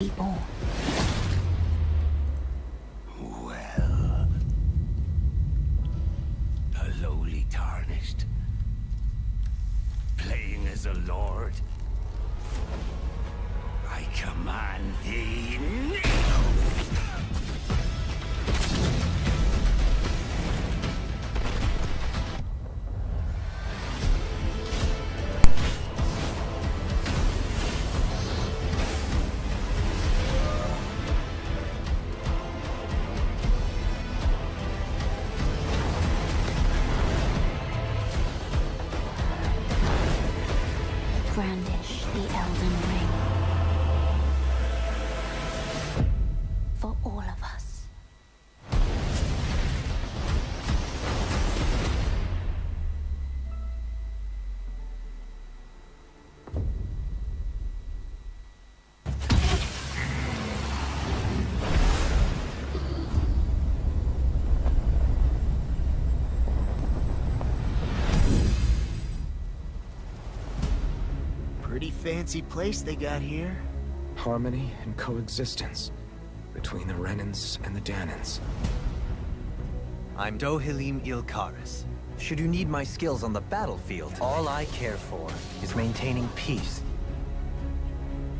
people. Well, a lowly tarnished, playing as a lord. I command thee now! Brandish the Elden Ring. For all of us. Pretty fancy place they got here. Harmony and coexistence between the Renans and the Danans. I'm Dohilim Ilkaris. Should you need my skills on the battlefield, all I care for is maintaining peace.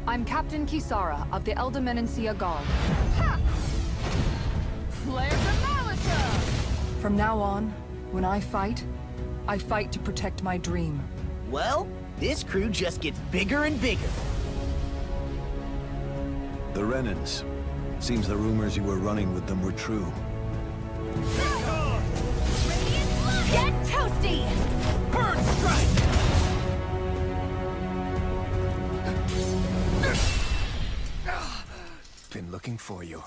I'm Captain Kisara of the Eldermenencia Guard. Ha! Flares of Malisa! From now on, when I fight to protect my dream. Well, this crew just gets bigger and bigger. The Renans. Seems the rumors you were running with them were true. Get toasty! Bird strike! Been looking for you.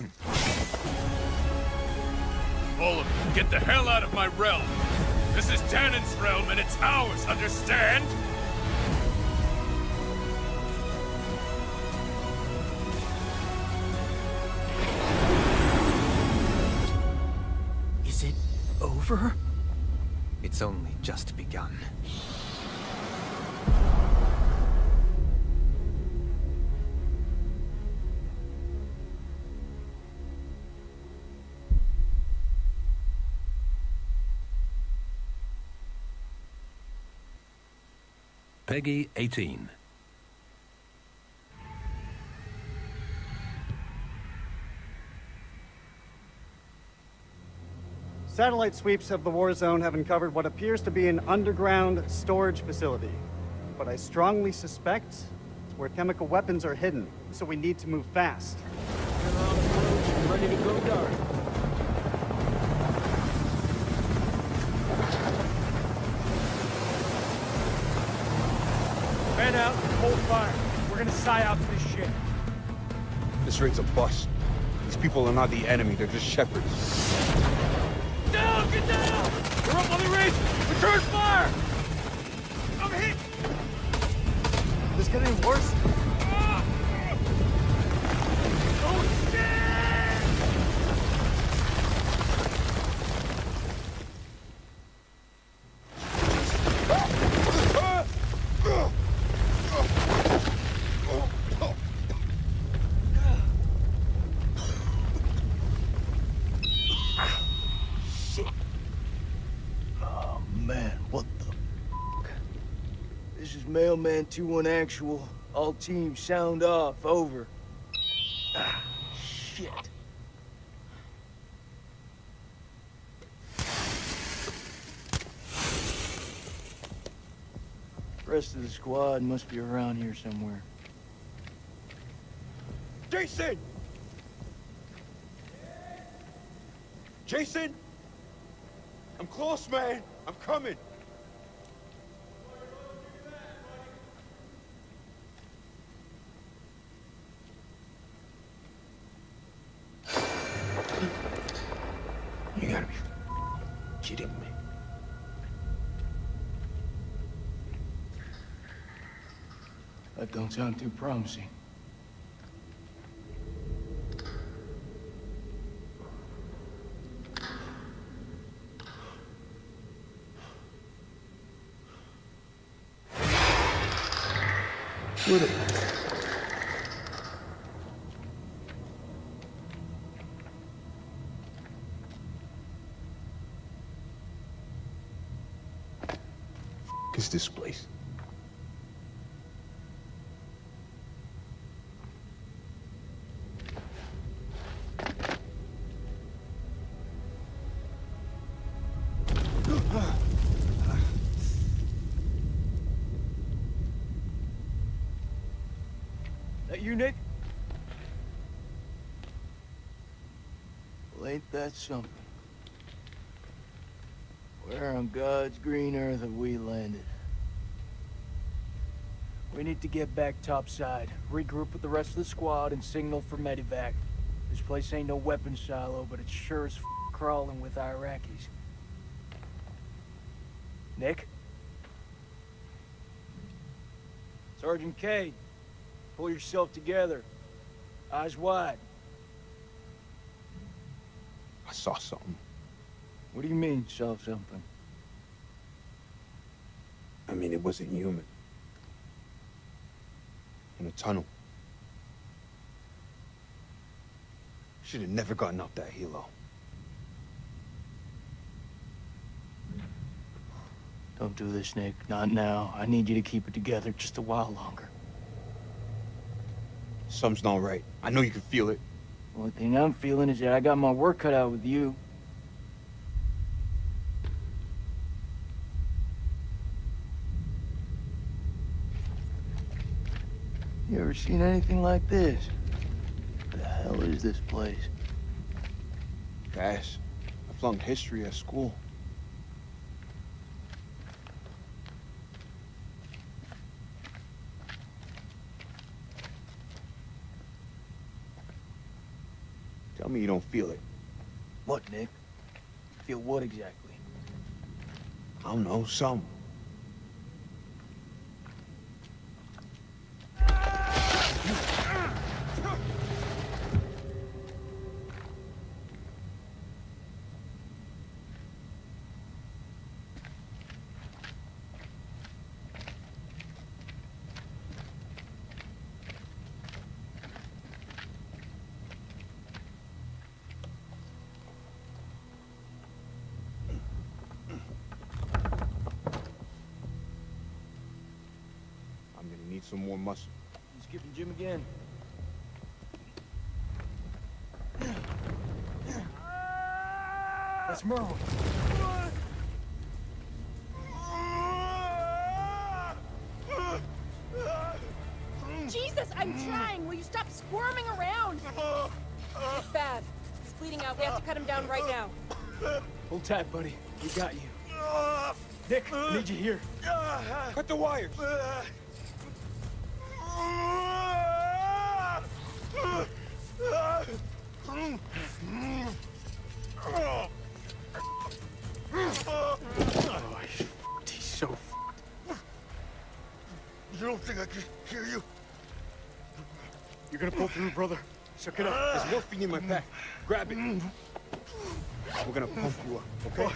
All of you, get the hell out of my realm! This is Danan's realm and it's ours, understand? Is it over? It's only just begun. Peggy 18. Satellite sweeps of the war zone have uncovered what appears to be an underground storage facility. But I strongly suspect it's where chemical weapons are hidden, so we need to move fast. We're on approach and ready to go dark. Man out, hold fire. We're gonna psy-op this shit. This ring's a bust. These people are not the enemy, they're just shepherds. Down! Get down! We're up on the ridge! Return fire! I'm hit! This getting worse? Oh, shit! This is Mailman 2-1 actual. All teams sound off. Over. Ah, shit. Rest of the squad must be around here somewhere. Jason! Jason! I'm close, man. I'm coming. You gotta be kidding me. That don't sound too promising. is this place? That you, Nick? Well, ain't that something? Where on God's green earth have we landed? We need to get back topside, regroup with the rest of the squad, and signal for medevac. This place ain't no weapon silo, but it's sure as crawling with Iraqis. Nick? Sergeant K, pull yourself together. Eyes wide. I saw something. What do you mean, saw something? I mean, it wasn't human. In a tunnel. Should have never gotten up that helo. Don't do this, Nick. Not now. I need you to keep it together just a while longer. Something's not right. I know you can feel it. The only thing I'm feeling is that I got my work cut out with you. You ever seen anything like this? What the hell is this place? Guys, I flunked history at school. Tell me you don't feel it. What, Nick? Feel what exactly? I don't know, some. Some more muscle. You skipping gym again? That's Merle. Jesus, I'm trying. Will you stop squirming around? It's bad. He's bleeding out. We have to cut him down right now. Hold tight, buddy. We got you. Nick, I need you here. Cut the wires. He's so You don't think I can hear you? You're gonna pull through, brother. Suck it up. There's morphine in my pack. Grab it. We're gonna pump you up, okay?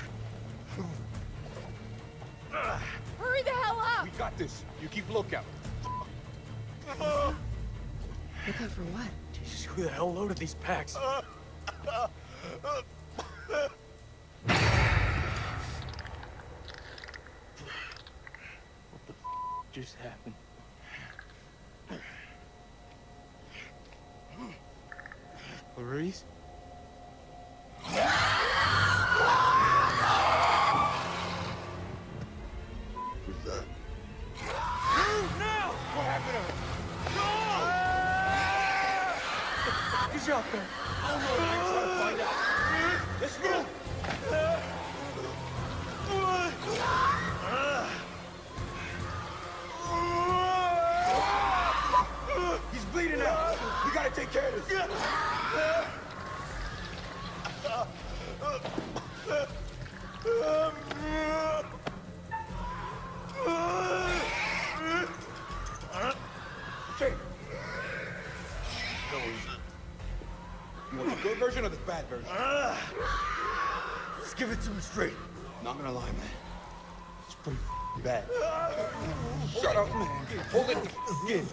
Hurry the hell up! We got this. You keep lookout. Lookout for what? Jesus, who the hell loaded these packs? Just happened. Clarice? He's out there. Oh no, I ain't trying to find out. Let's move. He's bleeding out. We gotta take care of this. Jake. You want the good version or the bad version? Just give it to me straight. Not gonna lie, man. It's pretty bad. Shut up, man. Hold it again.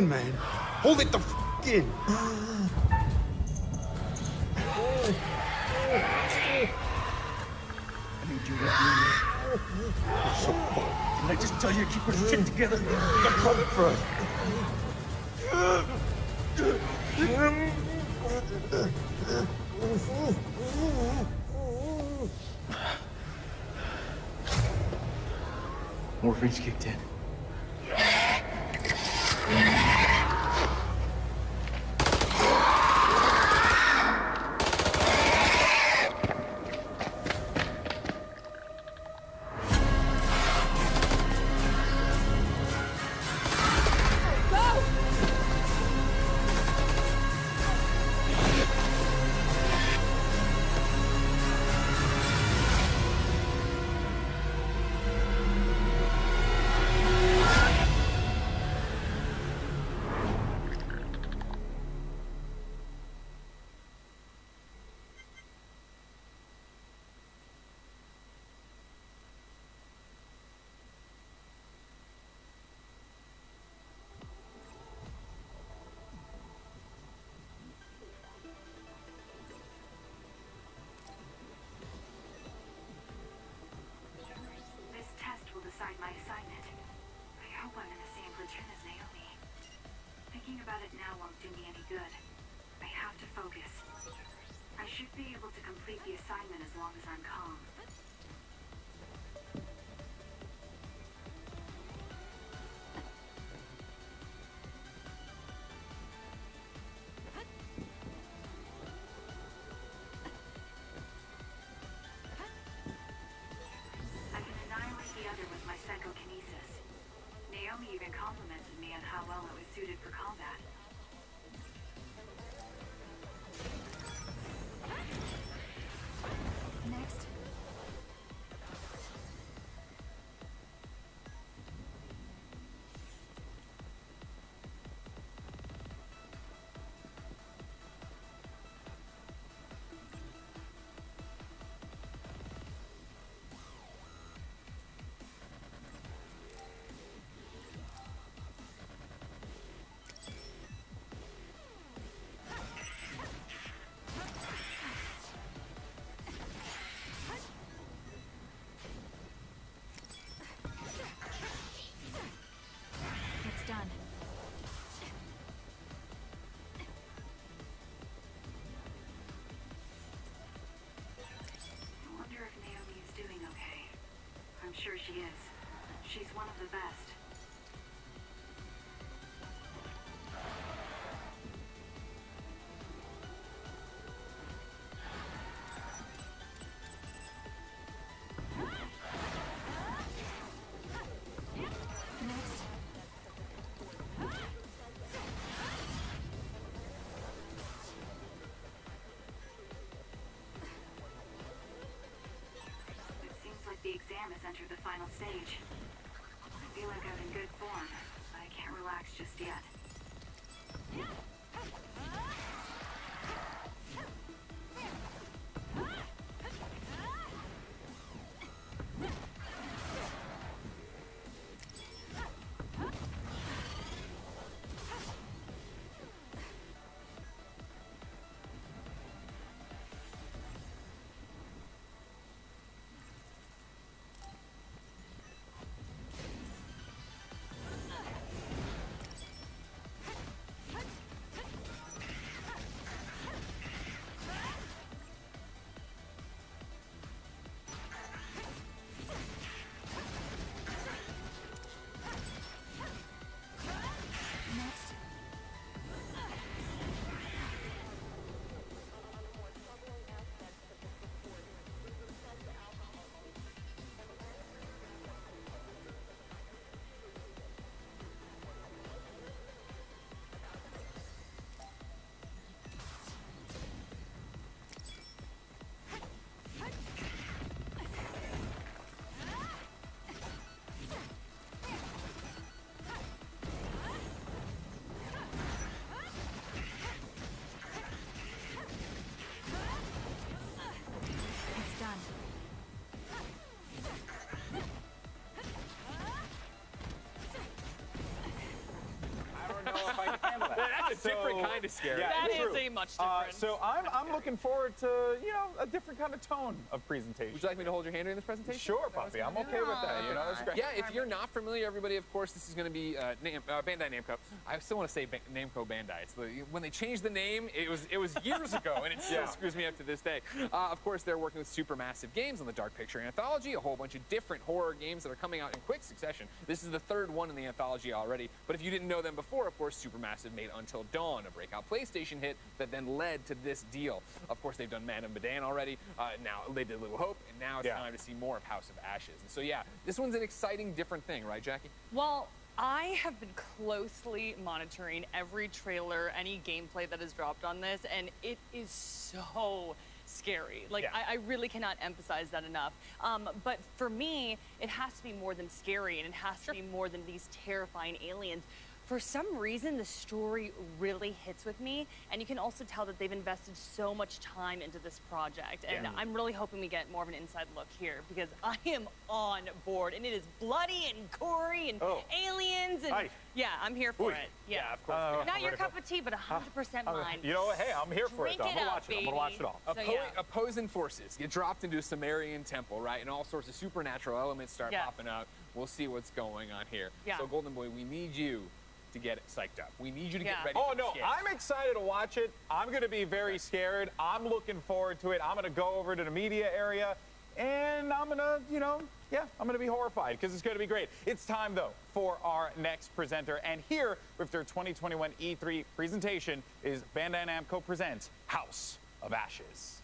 in, man. Hold it the in. I need you to do this. So what? Didn't I just tell you to keep your shit together? You're coming for us. Morphine's kicked in. My assignment. I hope I'm in the same platoon as Naomi. Thinking about it now won't do me any good. I have to focus. I should be able to complete the assignment as long as I'm calm. Naomi even complimented me on how well I was suited for combat. Next. I'm sure she is. She's one of the best. The exam has entered the final stage. I feel like I'm in good form, but I can't relax just yet. kind of scary. Yeah, That true. is a much different. So I'm looking forward to, you know, a different kind of tone of presentation. Would you like me to hold your hand during this presentation? Sure, Puppy. I'm okay with that. You know, that's great. Yeah, if you're not familiar, everybody, of course, this is going to be Bandai Namco. I still want to say Namco Bandai. It's when they changed the name, it was years ago, and it still screws me up to this day. Of course, they're working with Supermassive Games on the Dark Picture Anthology, a whole bunch of different horror games that are coming out in quick succession. This is the third one in the anthology already, but if you didn't know them before, of course, Supermassive made Until Dawn, a breakout PlayStation hit that then led to this deal. Of course, they've done Man of Medan already. Now they did Little Hope, and now it's time to see more of House of Ashes. And so, yeah, this one's an exciting, different thing, right, Jackie? Well, I have been closely monitoring every trailer, any gameplay that has dropped on this, and it is so scary. Like, I really cannot emphasize that enough. But for me, it has to be more than scary, and it has to be more than these terrifying aliens. For some reason, the story really hits with me, and you can also tell that they've invested so much time into this project, and I'm really hoping we get more of an inside look here, because I am on board, and it is bloody and gory and aliens, and I'm here for it. Yeah, of course. Not your cup of tea, but 100% mine. You know what? Hey, I'm here for it, though. I'm Drink gonna it watch up, it. I'm gonna watch it all. Opposing forces get dropped into a Sumerian temple, right? And all sorts of supernatural elements start popping out. We'll see what's going on here. So, Golden Boy, we need you to get psyched up. We need you to get ready for the scare. I'm excited to watch it. I'm going to be very scared. I'm looking forward to it. I'm going to go over to the media area, and I'm going to, you know, I'm going to be horrified because it's going to be great. It's time, though, for our next presenter. And here, with their 2021 E3 presentation, is Bandai Namco presents House of Ashes.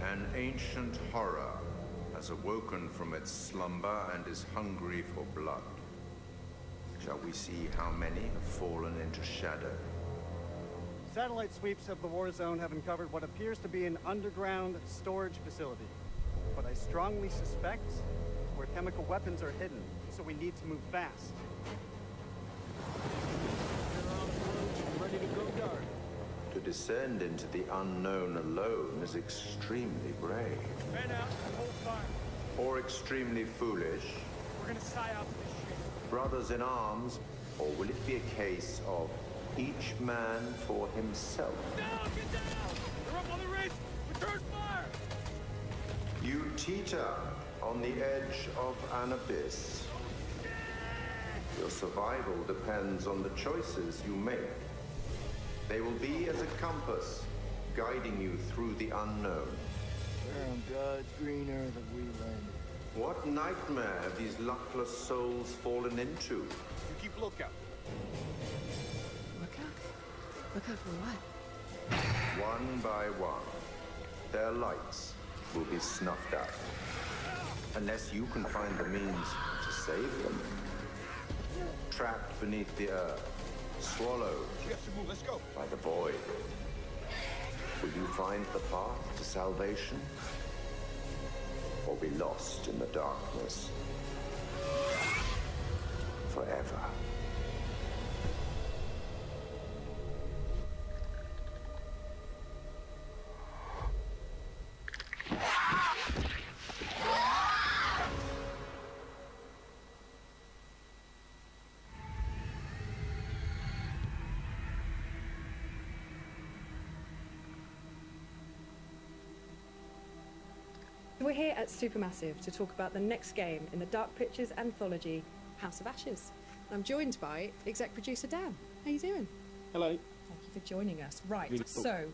An ancient horror has awoken from its slumber and is hungry for blood. Shall we see how many have fallen into shadow? Satellite sweeps of the war zone have uncovered what appears to be an underground storage facility. But I strongly suspect it's where chemical weapons are hidden, so we need to move fast. Ready to go dark. To descend into the unknown alone is extremely brave. Man out, hold fire. Or extremely foolish. We're gonna psy out this shit. Brothers in arms, or will it be a case of each man for himself? Get down! They're up on the ridge! Return fire! You teeter on the edge of an abyss. Your survival depends on the choices you make. They will be as a compass, guiding you through the unknown. Where on God's green earth have we landed? What nightmare have these luckless souls fallen into? You keep lookout. Lookout? Lookout for what? One by one, their lights will be snuffed out. Unless you can find the means to save them. Trapped beneath the earth, swallowed Let's go. by the void. Will you find the path to salvation? Or be lost in the darkness forever? We're here at Supermassive to talk about the next game in the Dark Pictures anthology, House of Ashes. I'm joined by exec producer Dan. How you doing? Hello. Thank you for joining us. Right, Really cool. so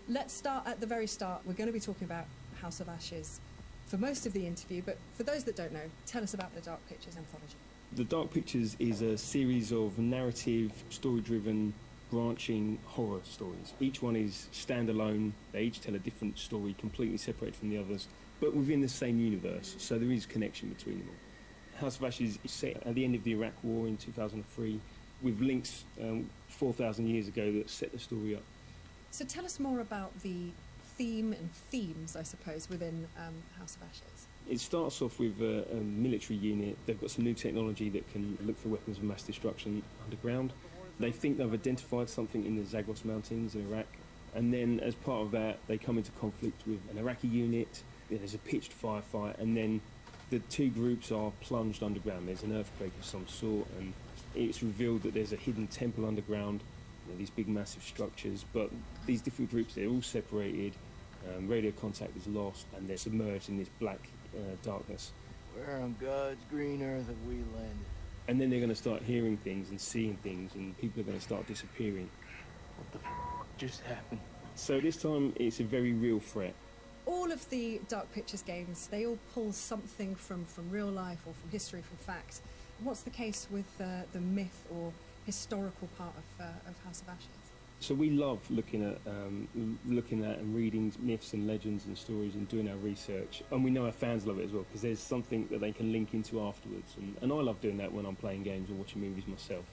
let's start at the very start. We're going to be talking about House of Ashes for most of the interview, but for those that don't know, tell us about the Dark Pictures anthology. The Dark Pictures is a series of narrative, story-driven, branching horror stories. Each one is standalone. They each tell a different story, completely separated from the others, but within the same universe, so there is connection between them all. House of Ashes is set at the end of the Iraq War in 2003. with links 4,000 years ago that set the story up. So tell us more about the theme and themes, I suppose, within House of Ashes. It starts off with a military unit. They've got some new technology that can look for weapons of mass destruction underground. They think they've identified something in the Zagros Mountains in Iraq. And then as part of that, they come into conflict with an Iraqi unit. There's a pitched firefight, and then the two groups are plunged underground. There's an earthquake of some sort, and it's revealed that there's a hidden temple underground, these big massive structures, but these different groups, they're all separated, radio contact is lost, and they're submerged in this black darkness. Where on God's green earth have we landed? And then they're going to start hearing things and seeing things, and people are going to start disappearing. What the just happened? So this time, it's a very real threat. All of the Dark Pictures games, they all pull something from real life or from history, from fact. What's the case with the myth or historical part of House of Ashes? So we love looking at and reading myths and legends and stories and doing our research, and we know our fans love it as well because there's something that they can link into afterwards, and I love doing that when I'm playing games or watching movies myself.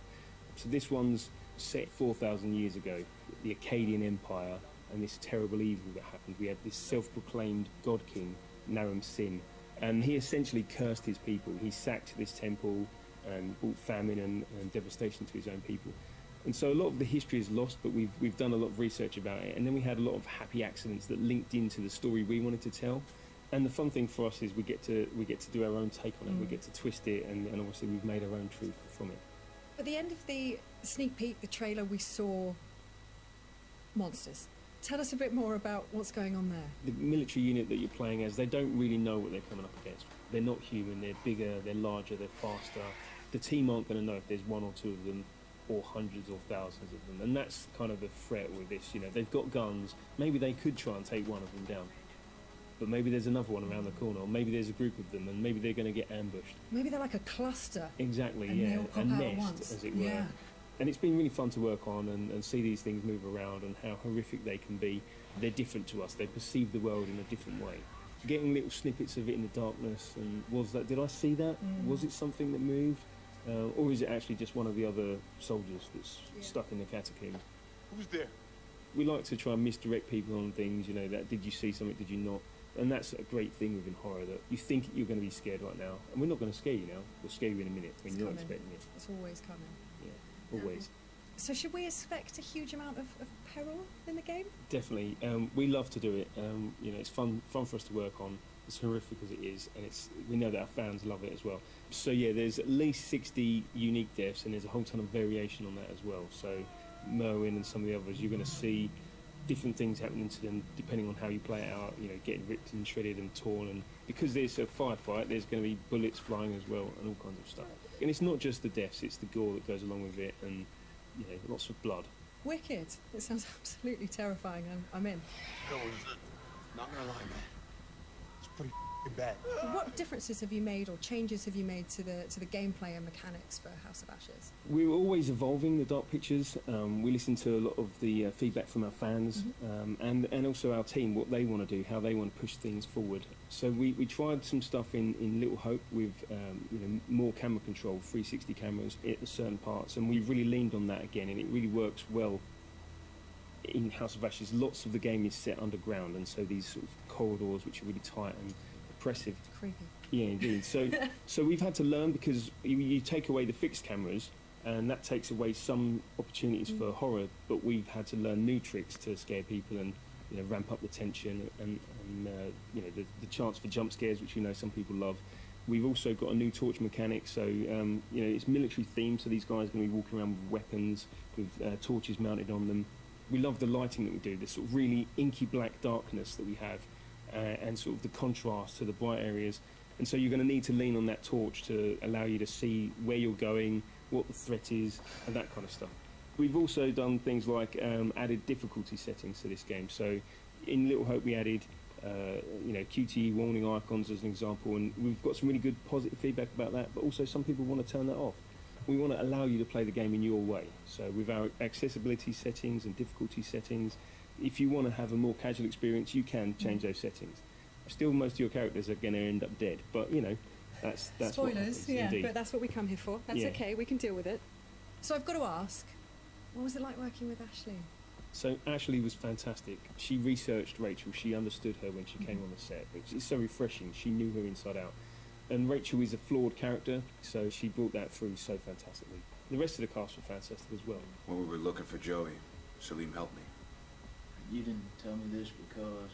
So this one's set 4,000 years ago, the Akkadian Empire, and this terrible evil that happened. We had this self-proclaimed god king, Naram Sin, and he essentially cursed his people. He sacked this temple and brought famine and devastation to his own people. And so a lot of the history is lost, but we've done a lot of research about it, and then we had a lot of happy accidents that linked into the story we wanted to tell. And the fun thing for us is we get to do our own take on it. We get to twist it, and obviously we've made our own truth from it. At the end of the sneak peek, the trailer, we saw monsters. Tell us a bit more about what's going on there. The military unit that you're playing as, they don't really know what they're coming up against. They're not human, they're bigger, they're larger, they're faster. The team aren't going to know if there's one or two of them, or hundreds or thousands of them. And that's kind of the threat with this, they've got guns, maybe they could try and take one of them down. But maybe there's another one around the corner, or maybe there's a group of them, and maybe they're going to get ambushed. Maybe they're like a cluster. Exactly, and they all pop a out nest, at once. as it were. Yeah. And it's been really fun to work on and see these things move around and how horrific they can be. They're different to us. They perceive the world in a different way. Getting little snippets of it in the darkness, and did I see that? Was it something that moved? Or is it actually just one of the other soldiers that's stuck in the catacomb? Who's there? We like to try and misdirect people on things, that did you see something, did you not? And that's a great thing within horror, that you think you're going to be scared right now, and we're not going to scare you now. We'll scare you in a minute when you're not expecting it. It's always coming. Yeah, always. So should we expect a huge amount of peril in the game? Definitely. We love to do it. It's fun for us to work on. As horrific as it is, and we know that our fans love it as well. So yeah, there's at least 60 unique deaths, and there's a whole ton of variation on that as well. So Merwin and some of the others, you're going to see different things happening to them depending on how you play it out, getting ripped and shredded and torn, and because there's a firefight, there's going to be bullets flying as well and all kinds of stuff. And it's not just the deaths, it's the gore that goes along with it, and lots of blood. Wicked. It sounds absolutely terrifying. I'm in. Not gonna lie, man. It's pretty bad. What differences have you made or changes have you made to the gameplay and mechanics for House of Ashes? We're always evolving the Dark Pictures. We listen to a lot of the feedback from our fans, and also our team, what they want to do, how they want to push things forward. So we tried some stuff in Little Hope with more camera control, 360 cameras at certain parts, and we've really leaned on that again, and it really works well. In House of Ashes, lots of the game is set underground, and so these sort of corridors which are really tight and oppressive. Creepy. Yeah, indeed. So we've had to learn, because you take away the fixed cameras, and that takes away some opportunities for horror. But we've had to learn new tricks to scare people and ramp up the tension and the chance for jump scares, which some people love. We've also got a new torch mechanic, so it's military themed. So these guys are going to be walking around with weapons, with torches mounted on them. We love the lighting that we do, this sort of really inky black darkness that we have, and sort of the contrast to the bright areas. And so you're going to need to lean on that torch to allow you to see where you're going, what the threat is, and that kind of stuff. We've also done things like added difficulty settings to this game. So in Little Hope we added QTE warning icons as an example, and we've got some really good positive feedback about that, but also some people want to turn that off. We want to allow you to play the game in your way. So with our accessibility settings and difficulty settings, if you want to have a more casual experience, you can change those settings. Still, most of your characters are going to end up dead, but that's spoilers, what happens, yeah, indeed. but that's what we come here for. That's okay, we can deal with it. So I've got to ask, what was it like working with Ashley? So Ashley was fantastic. She researched Rachel. She understood her when she came on the set. It's so refreshing. She knew her inside out. And Rachel is a flawed character, so she brought that through so fantastically. The rest of the cast were fantastic as well. When we were looking for Joey, Salim helped me. You didn't tell me this because...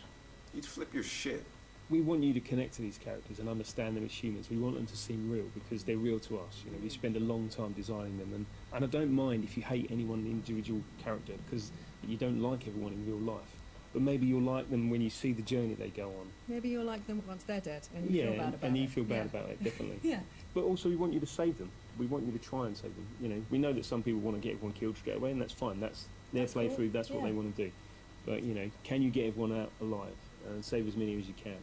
You'd flip your shit. We want you to connect to these characters and understand them as humans. We want them to seem real because they're real to us. You know, we spend a long time designing them, and I don't mind if you hate any one individual character because you don't like everyone in real life. But maybe you'll like them when you see the journey they go on. Maybe you'll like them once they're dead and you feel bad about it. And you feel bad about it, definitely. Yeah. But also we want you to save them. We want you to try and save them. You know, we know that some people want to get everyone killed straight away, and that's fine. That's their playthrough. Cool. That's what they want to do. But you know, can you get everyone out alive and save as many as you can?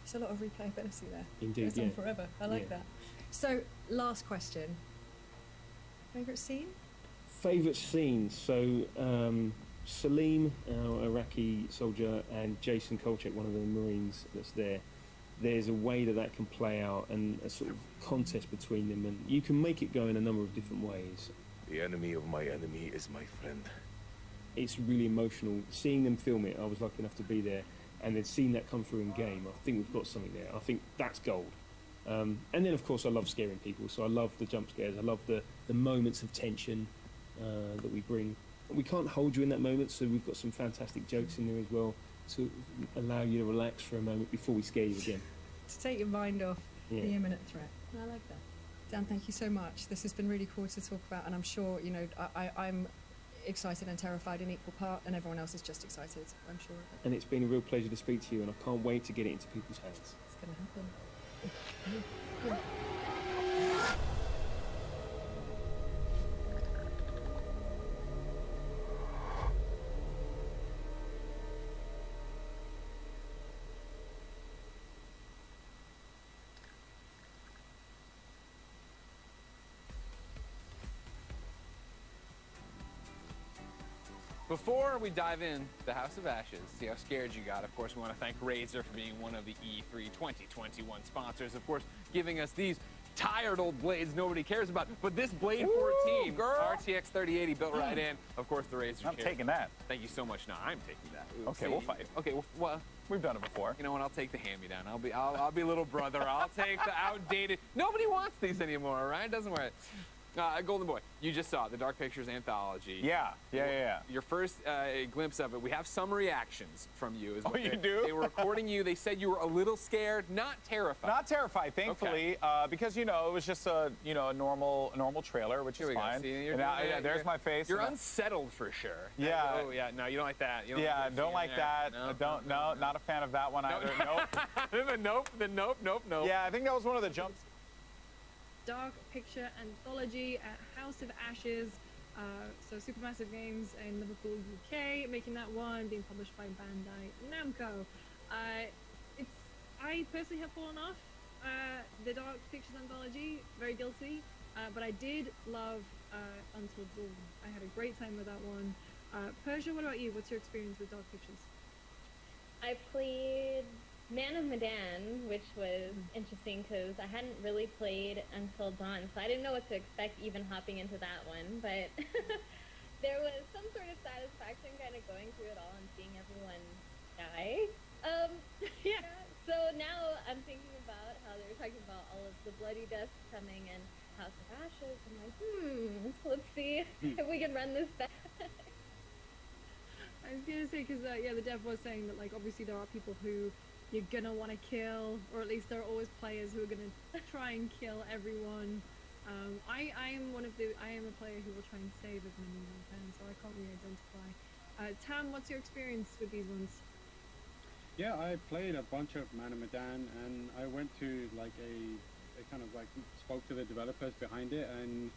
There's a lot of replayability there. Indeed, Goes on forever. I like that. So, last question. Favourite scene? Favourite scene. So, Salim, our Iraqi soldier, and Jason Kolchak, one of the Marines that's there. There's a way that can play out and a sort of contest between them, and you can make it go in a number of different ways. The enemy of my enemy is my friend. It's really emotional. Seeing them film it, I was lucky enough to be there, and then seeing that come through in game, I think we've got something there. I think that's gold. And then, of course, I love scaring people, so I love the jump scares. I love the moments of tension that we bring. We can't hold you in that moment, so we've got some fantastic jokes in there as well to allow you to relax for a moment before we scare you again. To take your mind off the imminent threat. I like that. Dan, thank you so much. This has been really cool to talk about, and I'm sure, you know, I'm excited and terrified in equal part, and everyone else is just excited, I'm sure of it. And it's been a real pleasure to speak to you, and I can't wait to get it into people's hands. It's going to happen. Before we dive in the House of Ashes, see how scared you got, of course, we want to thank Razer for being one of the E3 2021 sponsors. Of course, giving us these tired old blades nobody cares about. But this Blade 14 RTX 3080 built right in. Of course, the Razer. I'm taking that. Thank you so much. No, I'm taking that. Okay, we'll fight. Okay, well, we've done it before. You know what? I'll take the hand-me-down. I'll be little brother. I'll take the outdated. Nobody wants these anymore, right? Doesn't worry. Golden Boy, you just saw the Dark Pictures anthology. Yeah. Your first glimpse of it. We have some reactions from you. Oh, you do? They were recording you. They said you were a little scared, not terrified. Not terrified, thankfully, because you know it was just a normal trailer, which is fine. There's my face. You're unsettled for sure. Yeah. Oh yeah. No, you don't like that. You don't like that. No, not a fan of that one either. Nope. Nope. Yeah, I think that was one of the jumps. Dark Picture Anthology at House of Ashes, so Supermassive Games in Liverpool, UK, making that one, being published by Bandai Namco. I personally have fallen off the Dark Pictures Anthology, very guilty, but I did love Until Dawn. I had a great time with that one. Persia, what about you? What's your experience with Dark Pictures? I played Man of Medan, which was interesting because I hadn't really played Until Dawn, so I didn't know what to expect even hopping into that one, but there was some sort of satisfaction kind of going through it all and seeing everyone die. So now I'm thinking about how they were talking about all of the bloody deaths coming in House of Ashes. I'm like, let's see if we can run this back. I was gonna say, because the dev was saying that, like, obviously there are people who you're gonna want to kill, or at least there are always players who are gonna try and kill everyone. I am a player who will try and save as many as I can, so I can't really identify. Tam, what's your experience with these ones? Yeah, I played a bunch of Man of Medan, and I went to like I kind of like spoke to the developers behind it, and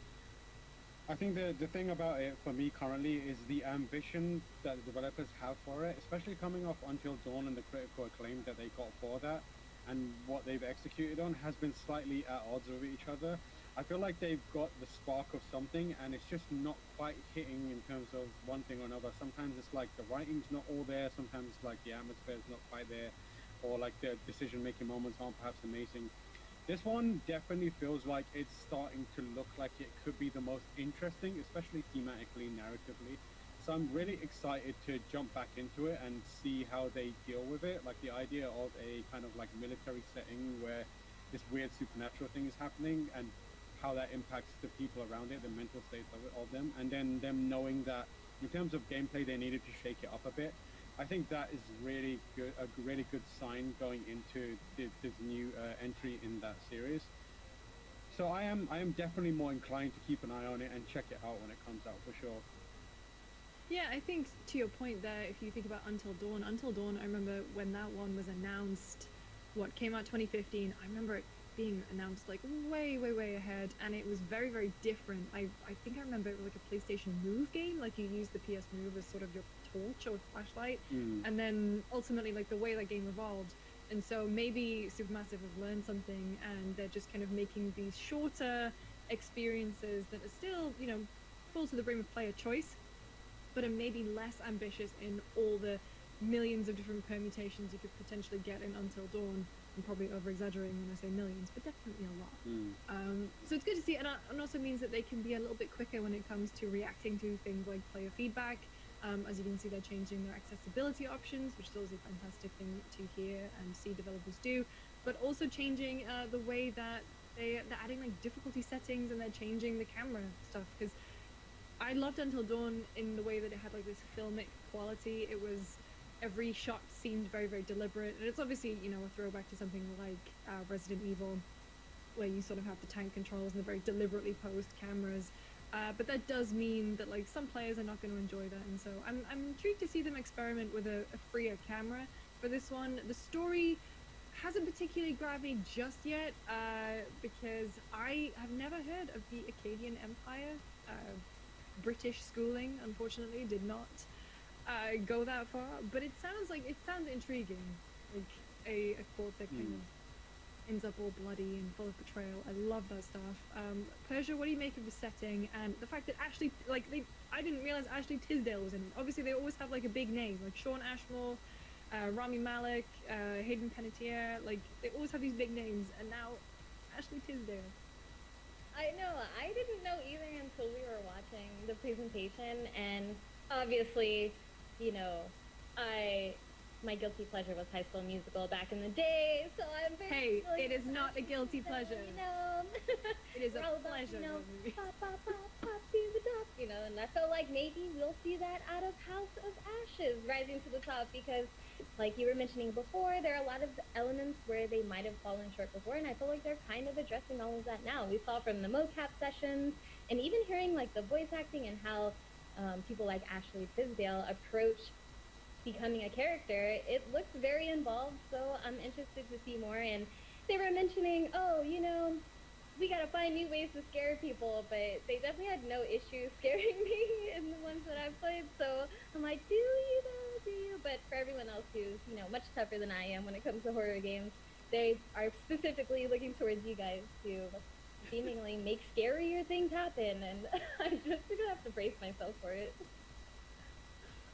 I think the thing about it for me currently is the ambition that the developers have for it, especially coming off Until Dawn and the critical acclaim that they got for that, and what they've executed on has been slightly at odds with each other. I feel like they've got the spark of something, and it's just not quite hitting in terms of one thing or another. Sometimes it's like the writing's not all there, sometimes it's like the atmosphere's not quite there, or like the decision-making moments aren't perhaps amazing. This one definitely feels like it's starting to look like it could be the most interesting, especially thematically, narratively. So I'm really excited to jump back into it and see how they deal with it. Like the idea of a kind of like military setting where this weird supernatural thing is happening and how that impacts the people around it, the mental states of them, and then them knowing that in terms of gameplay they needed to shake it up a bit. I think that is really good, a really good sign going into this new entry in that series. So I am definitely more inclined to keep an eye on it and check it out when it comes out for sure. Yeah, I think to your point there, if you think about Until Dawn, I remember when that one was announced, what came out 2015, I remember it being announced like way ahead, and it was very different. I think I remember it was like a PlayStation Move game, like you use the PS Move as sort of your torch or flashlight, and then ultimately like the way that game evolved. And so maybe Supermassive have learned something and they're just kind of making these shorter experiences that are still, you know, full to the brim of player choice, but are maybe less ambitious in all the millions of different permutations you could potentially get in Until Dawn. I'm probably over-exaggerating when I say millions, but definitely a lot. So it's good to see, and it also means that they can be a little bit quicker when it comes to reacting to things like player feedback. As you can see, they're changing their accessibility options, which is always a fantastic thing to hear and see developers do, but also changing the way that they're adding like difficulty settings, and they're changing the camera stuff, because I loved Until Dawn in the way that it had like this filmic quality. It was, every shot seemed very deliberate, and it's obviously, you know, a throwback to something like Resident Evil, where you sort of have the tank controls and the very deliberately posed cameras. But that does mean that like some players are not going to enjoy that, and so I'm intrigued to see them experiment with a freer camera for this one. The story hasn't particularly grabbed me just yet, because I have never heard of the Akkadian Empire. British schooling, unfortunately, did not go that far, but it sounds intriguing, like a court that kind of ends up all bloody and full of betrayal. I love that stuff. Persia, what do you make of the setting and the fact that Ashley, like I didn't realize Ashley Tisdale was in it. Obviously they always have like a big name, like Sean Ashmore, Rami Malek, Hayden Panettiere, like they always have these big names, and now Ashley Tisdale. I know, I didn't know either until we were watching the presentation, and obviously, you know, my guilty pleasure was High School Musical back in the day, so I'm very it is not a guilty pleasure. You know, it is a about, pleasure. you know, pop, to the top, you know, and I felt like maybe we'll see that out of House of Ashes rising to the top, because like you were mentioning before, there are a lot of elements where they might have fallen short before, and I feel like they're kind of addressing all of that now. We saw from the mocap sessions, and even hearing like the voice acting and how people like Ashley Tisdale approach becoming a character, it looks very involved, so I'm interested to see more. And they were mentioning, oh, you know, we gotta find new ways to scare people, but they definitely had no issue scaring me in the ones that I've played, so I'm like, do you know, do you? But for everyone else who's, you know, much tougher than I am when it comes to horror games, they are specifically looking towards you guys to seemingly make scarier things happen, and I'm just gonna have to brace myself for it.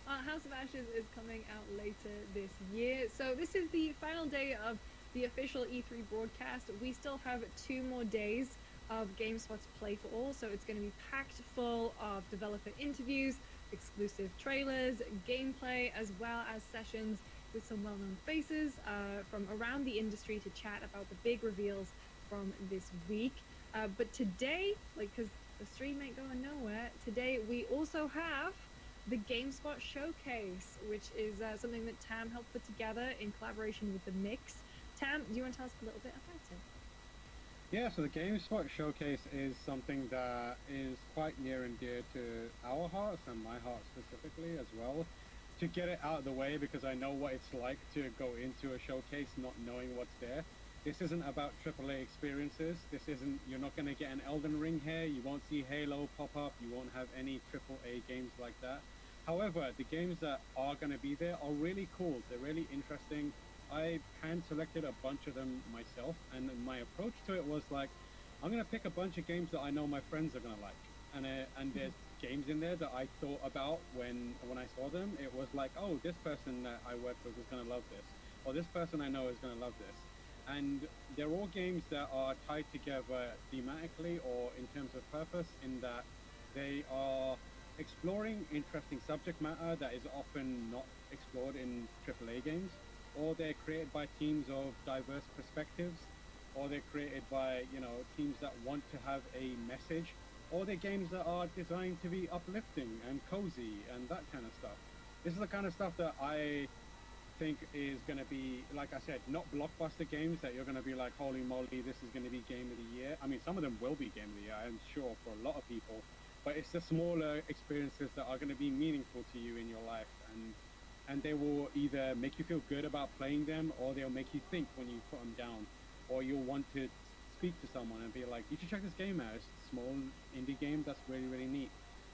House of Ashes is coming out later this year, so this is the final day of the official E3 broadcast. We still have 2 more days of GameSpot's Play for All, so it's going to be packed full of developer interviews, exclusive trailers, gameplay, as well as sessions with some well-known faces from around the industry to chat about the big reveals from this week. But today, like, because the stream ain't going nowhere, today we also have the Gamespot Showcase, which is something that Tam helped put together in collaboration with The Mix. Tam, do you want to tell us a little bit about it? Yeah, so the Gamespot Showcase is something that is quite near and dear to our hearts, and my heart specifically as well, to get it out of the way, because I know what it's like to go into a showcase not knowing what's there. This isn't about AAA experiences. This isn't, you're not going to get an Elden Ring here, you won't see Halo pop up, you won't have any AAA games like that. However, the games that are going to be there are really cool, they're really interesting. I hand-selected a bunch of them myself, and my approach to it was like, I'm going to pick a bunch of games that I know my friends are going to like. And there's games in there that I thought about when I saw them. It was like, oh, this person that I work with is going to love this, or this person I know is going to love this. and they're all games that are tied together thematically or in terms of purpose, in that they are exploring interesting subject matter that is often not explored in AAA games, or they're created by teams of diverse perspectives, or they're created by, you know, teams that want to have a message, or they're games that are designed to be uplifting and cozy and that kind of stuff. This is the kind of stuff that I think is going to be, like I said, not blockbuster games that you're going to be like, holy moly, this is going to be game of the year. I mean, some of them will be game of the year, I'm sure, for a lot of people, but it's the smaller experiences that are going to be meaningful to you in your life, and they will either make you feel good about playing them, or they'll make you think when you put them down, or you'll want to speak to someone and be like, you should check this game out. It's a small indie game that's really, really neat.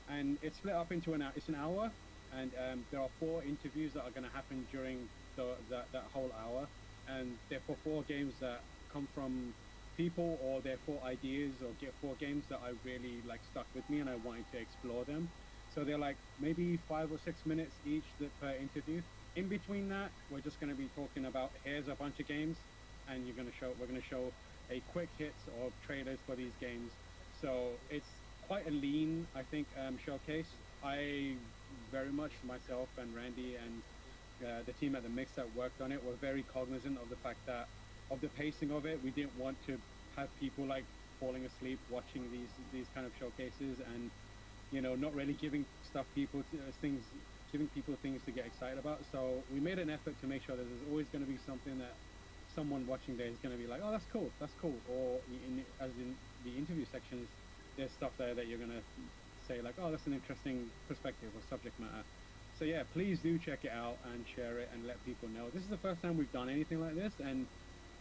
And it's split up into it's an hour, and there are 4 interviews that are going to happen during that whole hour, and they're for 4 games that come from people, or they're 4 ideas, or get 4 games that I really like stuck with me and I wanted to explore them. So they're like maybe 5 or 6 minutes each per interview. In between that, we're just going to be talking about, here's a bunch of games, and we're going to show a quick hits of trailers for these games. So it's quite a lean, I think, showcase. I very much, myself and Randy and the team at the Mix that worked on it, were very cognizant of the fact that, of the pacing of it. We didn't want to have people like falling asleep watching these kind of showcases, and, you know, not really giving people things to get excited about. So we made an effort to make sure that there's always going to be something that someone watching there is going to be like, oh, that's cool, or as in the interview sections, there's stuff there that you're going to say like, oh, that's an interesting perspective or subject matter. So yeah, please do check it out and share it and let people know. This is the first time we've done anything like this, and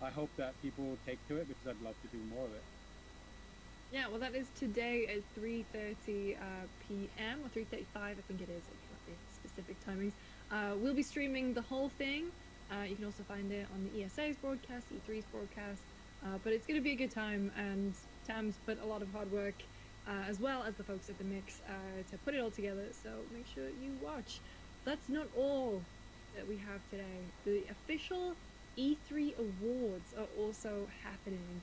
I hope that people take to it, because I'd love to do more of it. Yeah, well, that is today at 3:30 p.m. or 3:35, I think it is. I can't be specific timings. We'll be streaming the whole thing. You can also find it on the ESA's broadcast, E3's broadcast. But it's going to be a good time, and Tam's put a lot of hard work, as well as the folks at the Mix, to put it all together. So make sure you watch. That's not all that we have today. The official E3 awards are also happening.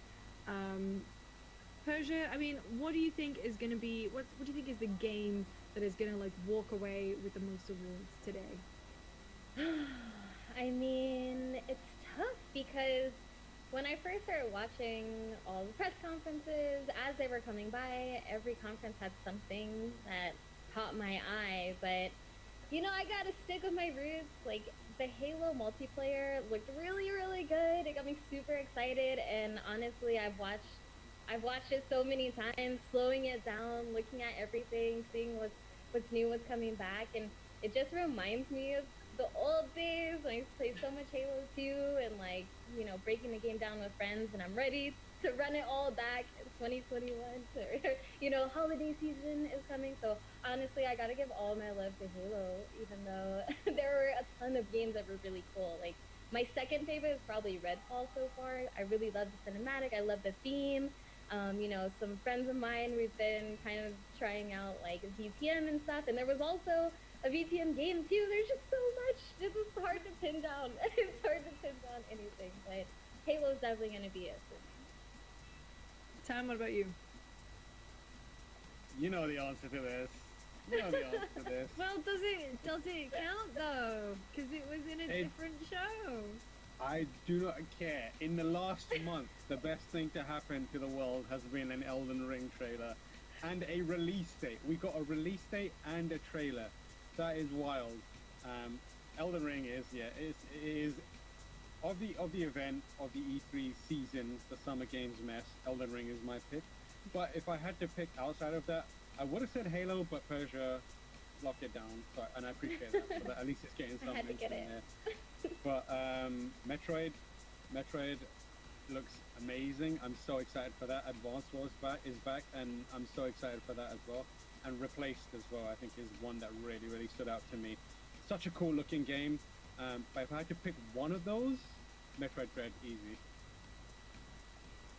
Persia, I mean, what do you think is going to be, what do you think is the game that is going to like walk away with the most awards today? I mean, it's tough because when I first started watching all the press conferences, as they were coming by, every conference had something that caught my eye. But, you know, I gotta stick with my roots. Like, the Halo multiplayer looked really, really good. It got me super excited. And honestly, I've watched it so many times, slowing it down, looking at everything, seeing what's new, what's coming back. And it just reminds me of the old days when I used to play so much Halo 2 and, like, you know, breaking the game down with friends, and I'm ready to run it all back in 2021. So, you know, holiday season is coming, so honestly, I gotta give all my love to Halo, even though there were a ton of games that were really cool. Like, my second favorite is probably Redfall so far. I really love the cinematic, I love the theme. You know, some friends of mine, we've been kind of trying out, like, VTM and stuff, and there was also a VTM game too. There's just so much. It's just hard to pin down. It's hard to pin down anything, but Halo's definitely going to be it for me. Tam, what about you? You know the answer to this. You know the answer to this. Well, does it count though? Because it was in a different show. I do not care. In the last month, the best thing to happen to the world has been an Elden Ring trailer and a release date. We got a release date and a trailer. That is wild. Elden Ring is of the event of the E3 season, the Summer Games mess. Elden Ring is my pick. But if I had to pick outside of that, I would have said Halo, but Persia locked it down. So, and I appreciate that. So that at least it's getting some mention there. But Metroid looks amazing. I'm so excited for that. Advance Wars is back, and I'm so excited for that as well. And Replaced as well, I think, is one that really, really stood out to me. Such a cool looking game. But if I had to pick one of those, Metroid Dread, easy.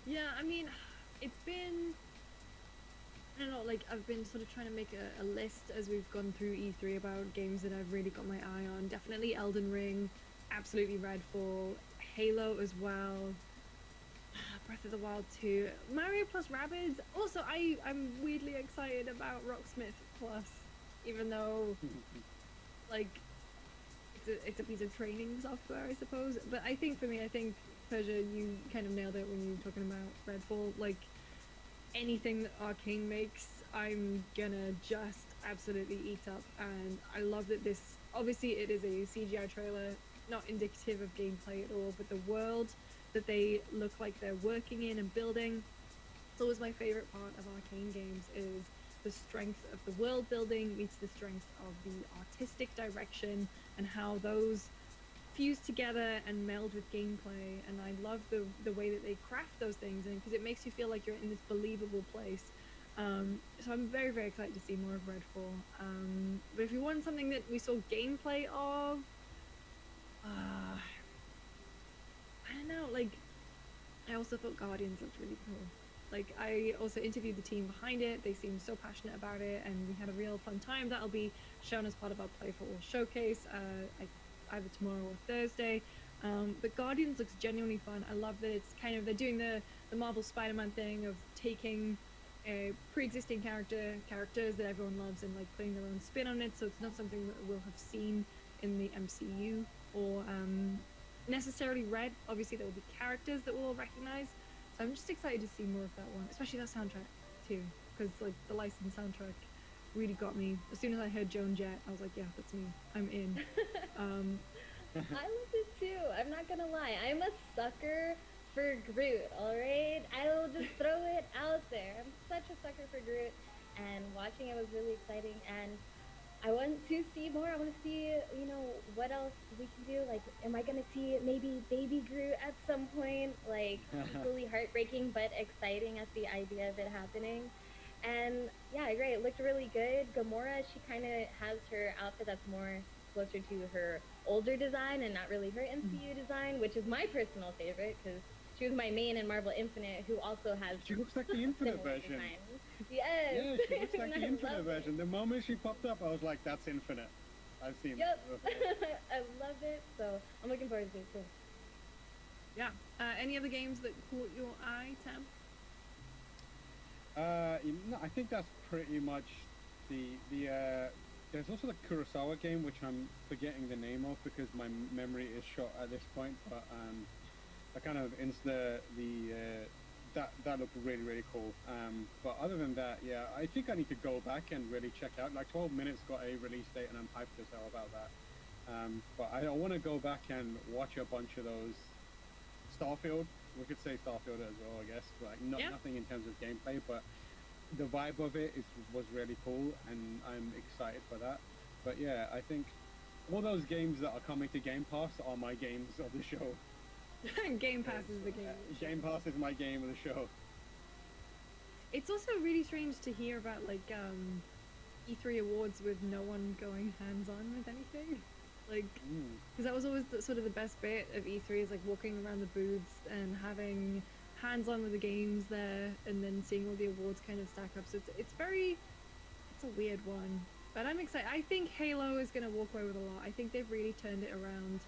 Yeah, I mean, it's been, I don't know, like, I've been sort of trying to make a list as we've gone through E3 about games that I've really got my eye on. Definitely Elden Ring, absolutely Redfall, Halo as well. Breath of the Wild 2. Mario plus Rabbids. Also, I'm weirdly excited about Rocksmith Plus, even though, like, it's a piece of training software, I suppose. But I think for me, Persia, you kind of nailed it when you were talking about Redfall. Like, anything that Arcane makes, I'm gonna just absolutely eat up. And I love that this, obviously it is a CGI trailer, not indicative of gameplay at all, but the world that they look like they're working in and building. It's always my favorite part of Arcane games, is the strength of the world building meets the strength of the artistic direction, and how those fuse together and meld with gameplay. And I love the way that they craft those things, and because it makes you feel like you're in this believable place. So I'm very, very excited to see more of Redfall. But if you want something that we saw gameplay of, I don't know, like, I also thought Guardians looked really cool. Like, I also interviewed the team behind it. They seemed so passionate about it, and we had a real fun time. That'll be shown as part of our Play for All showcase, either tomorrow or Thursday. But Guardians looks genuinely fun. I love that it's kind of, they're doing the Marvel Spider-Man thing of taking pre-existing characters that everyone loves and like putting their own spin on it. So it's not something that we'll have seen in the MCU or necessarily read. Obviously there will be characters that we'll recognize. So I'm just excited to see more of that one, especially that soundtrack too, because like the licensed soundtrack really got me. As soon as I heard Joan Jett, I was like, yeah, that's me. I'm in. I love it too. I'm not gonna lie. I'm a sucker for Groot, alright? I will just throw it out there. I'm such a sucker for Groot, and watching it was really exciting, and I want to see more. I want to see, you know, what else we can do. Like, am I gonna see maybe baby Groot at some point? Like, equally heartbreaking but exciting at the idea of it happening. And yeah, I agree. It looked really good. Gamora, she kind of has her outfit that's more closer to her older design and not really her MCU design, which is my personal favorite because she was my main in Marvel Infinite, who also has. She looks like the Infinite version. Designs. Yes. Yeah, she looks like the Infinite version. The moment she popped up, I was like, that's Infinite. I've seen it. Yep. I love it, so I'm looking forward to it too. Yeah. Any other games that caught your eye, Tam? No, I think that's pretty much the there's also the Kurosawa game, which I'm forgetting the name of because my memory is shot at this point, but I kind of that looked really, really cool. But other than that, yeah, I think I need to go back and really check out. Like 12 Minutes got a release date, and I'm hyped as hell about that. But I want to go back and watch a bunch of those. Starfield, we could say Starfield as well, I guess. Like nothing in terms of gameplay, but the vibe of it was really cool, and I'm excited for that. But yeah, I think all those games that are coming to Game Pass are my games of the show. Game Pass is the game. Game Pass is my game of the show. It's also really strange to hear about like E3 awards with no one going hands-on with anything. Like, because that was always sort of the best bit of E3 is like walking around the booths and having hands-on with the games there, and then seeing all the awards kind of stack up. So it's a weird one, but I'm excited. I think Halo is going to walk away with a lot. I think they've really turned it around.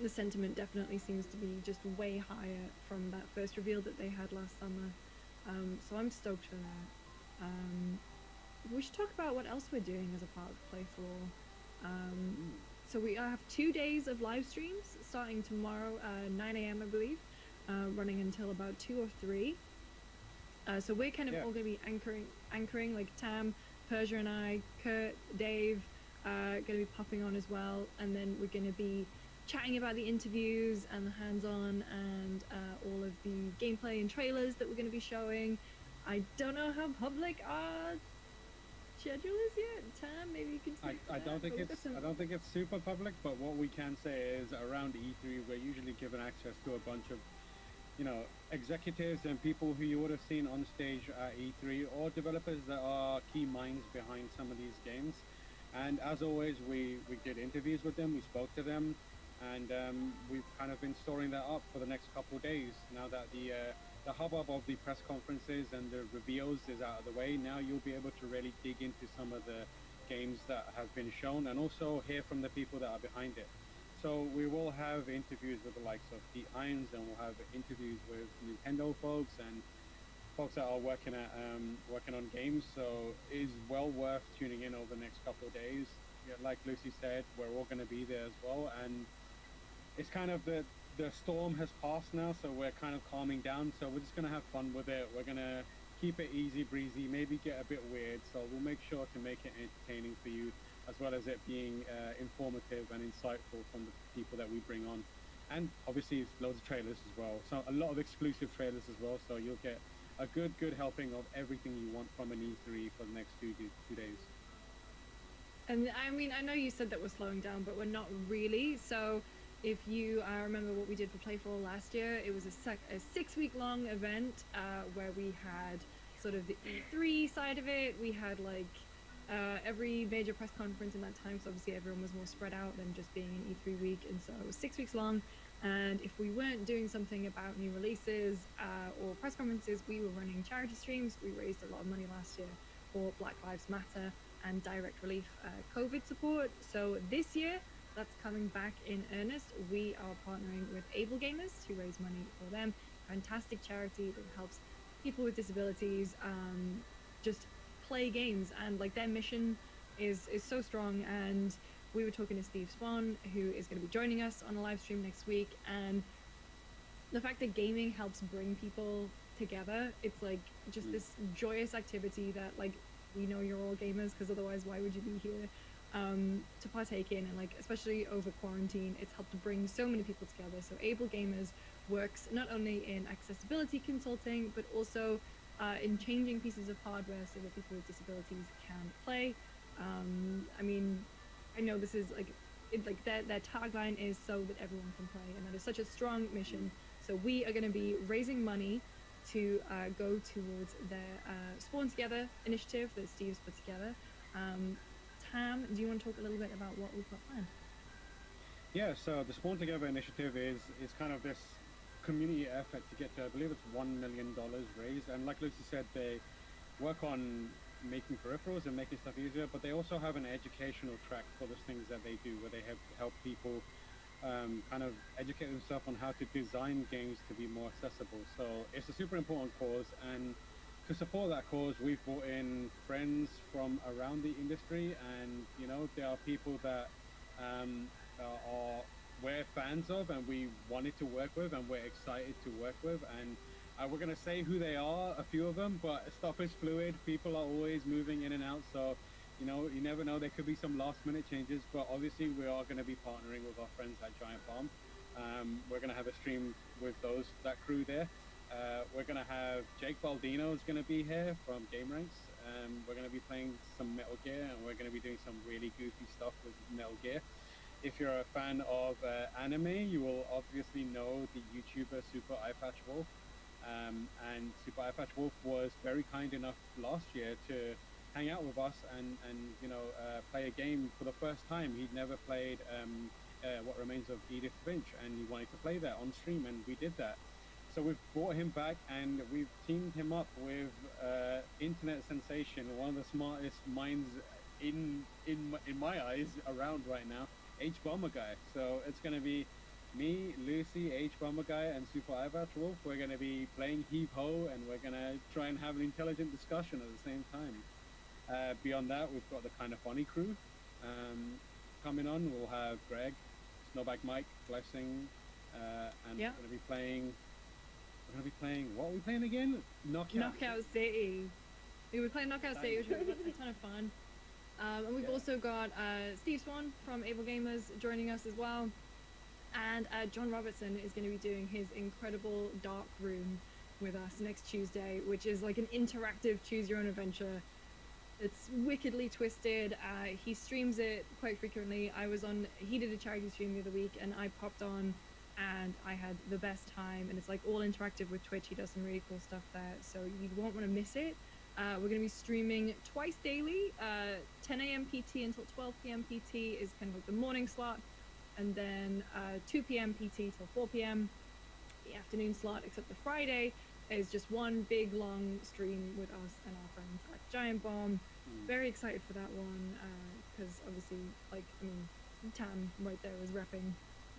The sentiment definitely seems to be just way higher from that first reveal that they had last summer. So I'm stoked for that. We should talk about what else we're doing as a part of Play for All. So we have 2 days of live streams starting tomorrow 9 a.m. I believe, running until about 2 or 3. So we're kind of all going to be anchoring like Tam, Persia and I, Kurt, Dave, going to be popping on as well, and then we're going to be chatting about the interviews and the hands-on and all of the gameplay and trailers that we're going to be showing. I don't know how public our schedule is yet. Tam, maybe you can say I don't think it's super public, but what we can say is around E3 we're usually given access to a bunch of, you know, executives and people who you would have seen on stage at E3, or developers that are key minds behind some of these games. And as always, we did interviews with them, we spoke to them, and we've kind of been storing that up for the next couple of days. Now that the hubbub of the press conferences and the reveals is out of the way, now you'll be able to really dig into some of the games that have been shown and also hear from the people that are behind it. So we will have interviews with the likes of Pete Hines, and we'll have interviews with Nintendo folks and folks that are working on games. So it is well worth tuning in over the next couple of days. Yeah, like Lucy said, we're all going to be there as well, and it's kind of the storm has passed now, so we're kind of calming down. So we're just going to have fun with it. We're going to keep it easy breezy, maybe get a bit weird. So we'll make sure to make it entertaining for you, as well as it being informative and insightful from the people that we bring on. And obviously loads of trailers as well. So a lot of exclusive trailers as well. So you'll get a good helping of everything you want from an E3 for the next 2 days. And I mean, I know you said that we're slowing down, but we're not really. So if you remember what we did for Playful last year, it was a 6-week-long event where we had sort of the E3 side of it. We had like every major press conference in that time, so obviously everyone was more spread out than just being an E3 week, and so it was 6 weeks long. And if we weren't doing something about new releases or press conferences, we were running charity streams. We raised a lot of money last year for Black Lives Matter and direct relief COVID support. So this year, that's coming back in earnest. We are partnering with Able Gamers to raise money for them. Fantastic charity that helps people with disabilities just play games, and like their mission is so strong. And we were talking to Steve Swan, who is going to be joining us on a live stream next week, and the fact that gaming helps bring people together, it's like just this joyous activity that like we know you're all gamers, because otherwise why would you be here to partake in, and like especially over quarantine, it's helped to bring so many people together. So Able Gamers works not only in accessibility consulting, but also in changing pieces of hardware so that people with disabilities can play. I mean, I know this is like their tagline is so that everyone can play, and that is such a strong mission. So we are going to be raising money to go towards their Spawn Together initiative that Steve's put together. Tam, do you want to talk a little bit about what we've got planned? Yeah, so the Spawn Together initiative is kind of this community effort to get to, I believe it's $1 million raised. And like Lucy said, they work on making peripherals and making stuff easier, but they also have an educational track for the things that they do, where they have help people kind of educate themselves on how to design games to be more accessible. So it's a super important cause, and to support that cause, we've brought in friends from around the industry, and you know, there are people that we're fans of and we wanted to work with and we're excited to work with, and we're going to say who they are, a few of them, but stuff is fluid. People are always moving in and out, so you know, you never know, there could be some last minute changes, but obviously we are going to be partnering with our friends at Giant Bomb. We're going to have a stream with that crew there. We're going to have Jake Baldino is going to be here from Game Ranks. We're going to be playing some Metal Gear, and we're going to be doing some really goofy stuff with Metal Gear. If you're a fan of anime, you will obviously know the YouTuber Super Eyepatch Wolf. And Super Eyepatch Wolf was very kind enough last year to hang out with us and you know, play a game for the first time. He'd never played What Remains of Edith Finch, and he wanted to play that on stream, and we did that. So we've brought him back, and we've teamed him up with internet sensation, one of the smartest minds in my eyes around right now, H Bomber Guy. So it's going to be me, Lucy, H Bomber Guy, and Super Eyepatch Wolf. We're going to be playing Heave Ho, and we're going to try and have an intelligent discussion at the same time. Beyond that, we've got the Kind of Funny crew coming on. We'll have Greg, Snowbag Mike, Blessing, and we're going to be playing. What are we playing again? Knockout City. We were playing Knockout City, which was a ton of fun. And we've also got Steve Swan from Able Gamers joining us as well. And John Robertson is going to be doing his incredible Dark Room with us next Tuesday, which is like an interactive choose your own adventure. It's wickedly twisted. He streams it quite frequently. He did a charity stream the other week, and I popped on and I had the best time, and it's like all interactive with Twitch. He does some really cool stuff there, so you won't want to miss it. We're going to be streaming twice daily, 10 a.m. PT until 12 p.m. PT is kind of like the morning slot, and then 2 p.m. PT till 4 p.m. the afternoon slot, except the Friday is just one big long stream with us and our friends at Giant Bomb. Very excited for that one, because obviously, like, I mean, Tam right there is repping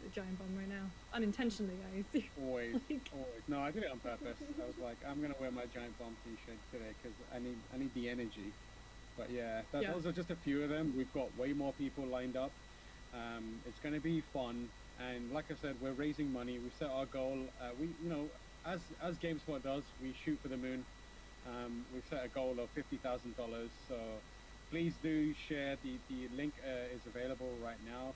the giant bomb right now. Unintentionally, guys. Always, always. No, I did it on purpose. I was like, I'm gonna wear my giant bomb t-shirt today because I need the energy. But yeah, those are just a few of them. We've got way more people lined up. It's gonna be fun, and like I said, we're raising money. We set our goal. As Gamespot does, we shoot for the moon. We've set a goal of $50,000. So please do share. The link is available right now.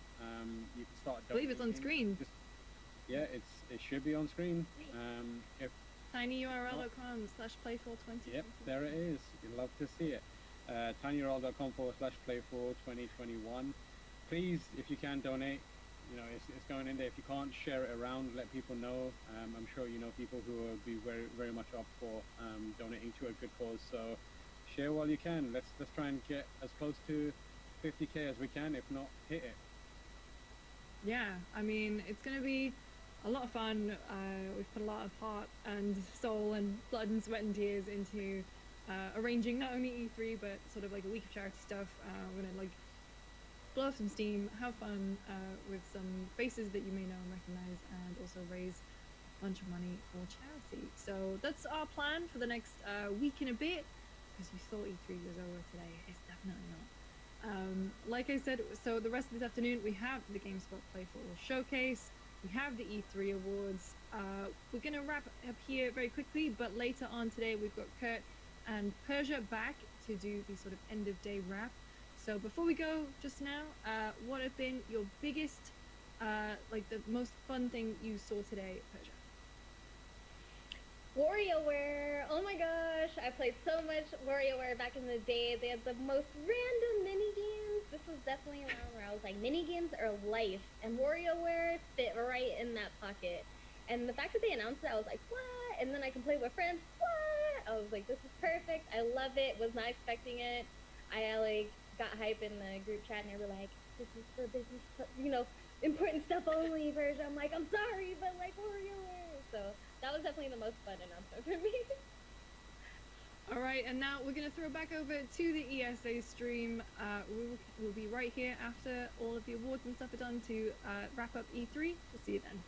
You can start. I believe it's on screen. It should be on screen. If tinyurl.com/playful20. Yep, there it is. You'd love to see it. tinyurl.com/playful2021. Please, if you can, donate. It's going in there. If you can't, share it around, let people know. I'm sure you know people who will be very, very much up for donating to a good cause. So share while you can. Let's try and get as close to 50K as we can. If not, hit it. Yeah, I mean, it's going to be a lot of fun. We've put a lot of heart and soul and blood and sweat and tears into arranging not only E3 but sort of like a week of charity stuff. We're going to blow off some steam, have fun with some faces that you may know and recognize, and also raise a bunch of money for charity. So that's our plan for the next week and a bit, because you thought E3 was over today. It's definitely not. Like I said, so the rest of this afternoon we have the Gamespot Playful Showcase, we have the E3 Awards. We're going to wrap up here very quickly, but later on today we've got Kurt and Persia back to do the sort of end of day wrap. So before we go, just now, what have been your biggest, the most fun thing you saw today, Persia? WarioWare! Oh my gosh, I played so much WarioWare back in the day. They had the most random mini games. This was definitely around where I was like, mini games are life, and WarioWare fit right in that pocket. And the fact that they announced it, I was like, what? And then I can play with friends. What? I was like, this is perfect. I love it. Was not expecting it. I got hype in the group chat, and they were like, this is for business, important stuff only, Persia. I'm like, I'm sorry, but WarioWare. So that was definitely the most fun announcement for me. All right, and now we're going to throw back over to the ESA stream. We'll be right here after all of the awards and stuff are done to wrap up E3. We'll see you then.